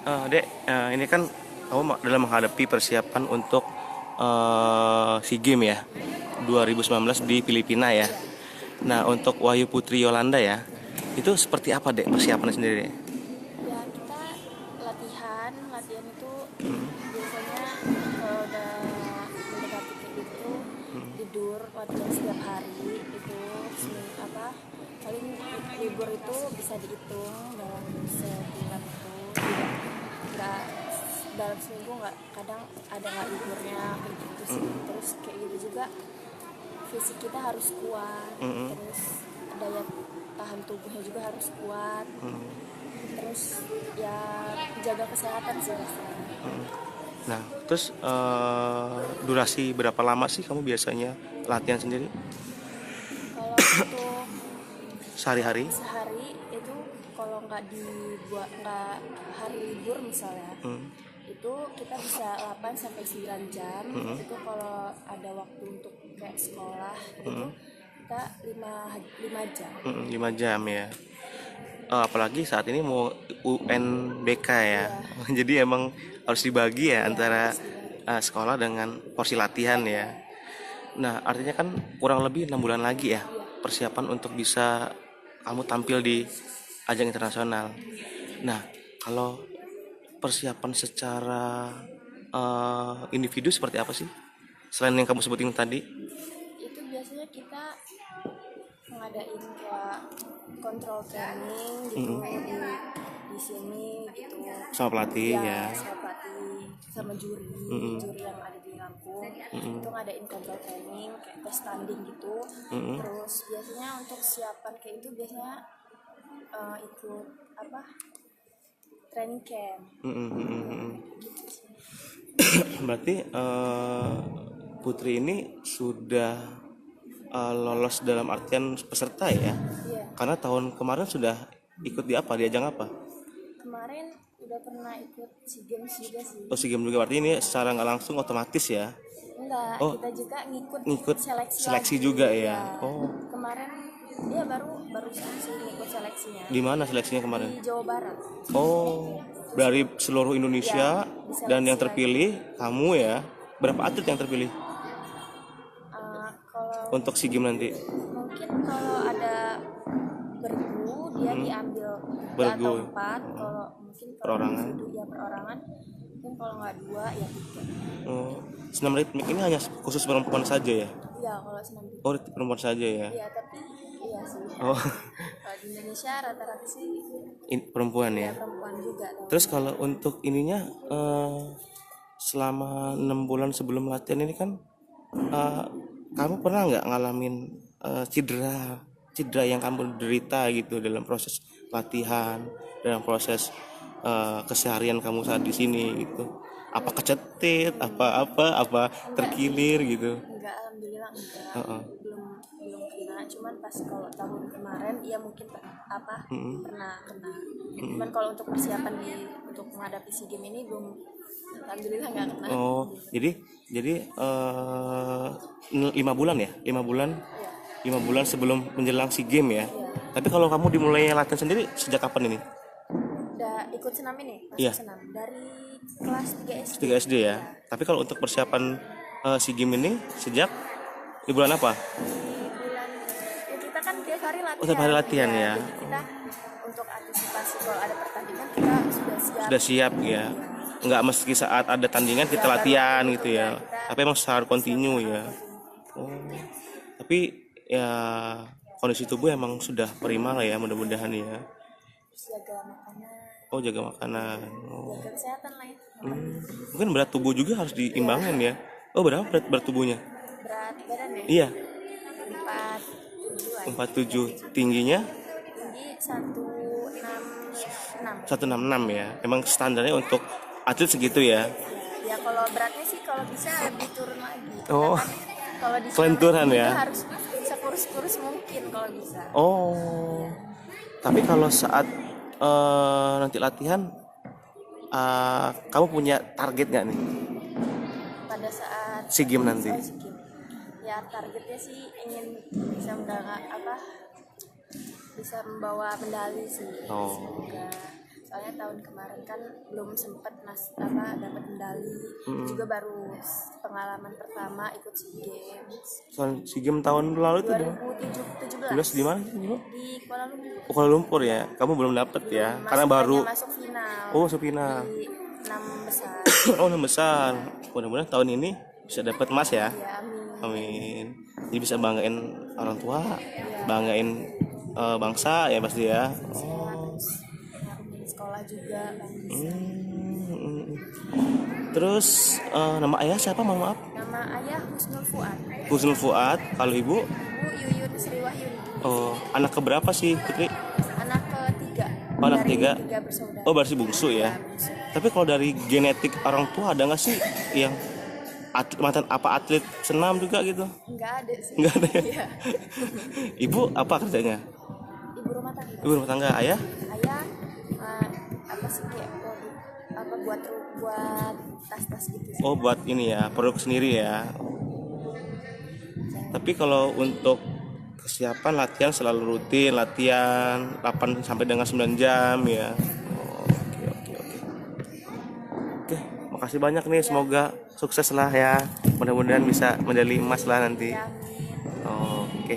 Dek, ini kan kamu dalam menghadapi persiapan untuk SEA Games ya, 2019 di Filipina ya. Iya, Nah, untuk Wahyu Putri Yolanda ya, itu seperti apa Dek persiapannya sendiri? Dek? ya kita latihan, latihan itu biasanya kalau udah mendekati kayak gitu tidur latihan setiap hari itu paling libur itu bisa dihitung dalam sebulan itu nggak dalam seminggu nggak kadang ada nggak liburnya kayak gitu sih terus kayak gitu juga fisik kita harus kuat Mm-mm. terus daya tahan tubuhnya juga harus kuat terus ya jaga kesehatan sih rasanya. Nah, terus durasi berapa lama sih kamu biasanya latihan sendiri? Kalau untuk Sehari-hari? sehari itu kalau nggak dibuat nggak hari libur misalnya Hmm. itu kita bisa 8 sampai 9 jam itu kalau ada waktu untuk kayak sekolah itu kita 5 jam. 5 jam ya. Apalagi saat ini mau UNBK ya. Iya, Jadi emang harus dibagi ya iya antara harus dibagi. sekolah dengan porsi latihan ya. Nah, artinya kan kurang lebih 6 bulan lagi ya Iya. persiapan untuk bisa kamu tampil di ajang internasional. Nah, kalau persiapan secara individu seperti apa sih? Selain yang kamu sebutin tadi? Itu biasanya kita ngadain kayak kontrol training gitu di sini gitu Sama pelatih ya. ya sama pelatih sama juri yang ada di Lampung itu ngadain kontrol training kayak tes tanding gitu terus biasanya untuk siapan kayak itu biasanya ikut apa training camp gitu sih. Berarti Putri ini sudah lolos dalam artian peserta ya? Iya, Karena tahun kemarin sudah ikut di apa? Di ajang apa? kemarin udah pernah ikut SEA Games juga sih. Oh, SEA Games juga, berarti ini secara nggak langsung otomatis ya? Enggak, Oh, kita juga ngikut ngikut seleksi seleksi lagi. juga ya? Ya. Oh, Kemarin dia baru baru sih ngikut seleksinya di mana seleksinya kemarin? di Jawa Barat. Oh, dari seluruh Indonesia Ya, dan yang diseleksi terpilih kamu ya? Berapa atlet yang terpilih kalau untuk SEA Games nanti? mungkin kalau ada bergu dia diambil 3 atau Bergu. 4. Kalau mungkin kalau Perorangan. individu ya perorangan. Mungkin kalau nggak 2 ya 3. Oh, senam ritmik ini hanya khusus perempuan saja ya? Iya kalau senam gitu. Oh, perempuan saja ya? Iya tapi iya sih. Oh, Kalau di Indonesia rata-rata sih perempuan ya ya. perempuan juga. Terus kalau untuk ininya selama 6 bulan sebelum latihan ini kan eh, kamu pernah nggak ngalamin cedera cedera yang kamu derita gitu dalam proses latihan, dalam proses keseharian kamu saat di sini gitu? Apa kecetit, apa terkilir gitu? Enggak, alhamdulillah enggak. Heeh. Belum kena. Cuman pas kalau tahun kemarin ya mungkin pernah kena. Cuman kalau untuk persiapan untuk menghadapi SEA Games ini belum, alhamdulillah enggak kena. Oh, jadi 5 bulan ya, 5 bulan, Iya. 5 bulan sebelum menjelang SEA Games ya. Iya. Tapi kalau kamu dimulai latihan sendiri sejak kapan ini? Udah ikut senam ini, masuk Iya, senam dari kelas 3 SD. 3 SD ya. Tapi kalau untuk persiapan SEA Games ini sejak di bulan apa? Di bulan ya kita kan tiap hari latihan. Oh, tiap hari latihan ya. Jadi kita untuk antisipasi kalau ada pertandingan kita sudah siap. Sudah siap ya. Nggak meski saat ada tandingan kita Ya, latihan baru gitu ya. Tapi emang secara kontinu ya. Oh, tapi ya kondisi tubuh emang sudah prima lah ya, mudah-mudahan ya. Terus jaga makanan, Oh, jaga makanan. Oh. jaga kesehatan lah ya. Mungkin berat tubuh juga harus diimbangin ya. Oh, berapa berat tubuhnya? Berat badan ya Iya, 47 aja. 47. Tingginya Tinggi 166. 166 ya. Emang standarnya untuk atlet segitu ya. Ya kalau beratnya sih kalau bisa lebih turun lagi. Oh, Kalau di kelenturan itu ya. harus bisa kurus-kurus mungkin kalau bisa. Oh, tapi kalau saat nanti latihan, kamu punya target nggak nih Pada saat SEA Games nanti? SEA Games. Ya targetnya sih ingin bisa bisa membawa medali sih. Oh. Semoga. soalnya tahun kemarin kan belum sempet dapat medali. Juga baru pengalaman pertama ikut SEA Games Soal SEA Games tahun lalu itu 2017 di mana? di Kuala Lumpur. Oh, Kuala Lumpur ya. Kamu belum dapet ya, karena baru. Masuk final. Oh, masuk final. Di 6 besar. Oh, 6 besar. Mudah-mudahan tahun ini bisa dapat emas ya. Ya, amin. Amin. Jadi bisa banggain orang tua, banggain bangsa ya pasti ya. Terus ngaruhin sekolah juga kan bisa. Terus nama ayah siapa? Mohon maaf. Nama ayah Husnul Fuad. Husnul Fuad. Kalau ibu? Ibu Yuyun Sri Wahyuni. Oh, anak keberapa sih Putri? Anak ketiga. Oh, anak Dari ketiga. 3 bersaudara. Oh, berarti bungsu ya. Bungsu. Tapi kalau dari genetik orang tua ada nggak sih yang mantan atlet senam juga gitu? Enggak ada sih. Nggak ada ya? Iya. Ibu apa kerjanya? Ibu rumah tangga. Ibu rumah tangga. Ayah? Ayah apa sih kayak buat tas-tas gitu sih. Oh, buat ini ya, produk sendiri ya. Tapi kalau untuk kesiapan latihan selalu rutin, latihan 8 sampai dengan 9 jam ya. Oh, oke. Oke, makasih banyak nih, semoga sukses lah ya. Mudah-mudahan bisa medali emas lah nanti. Amin. Oh, oke.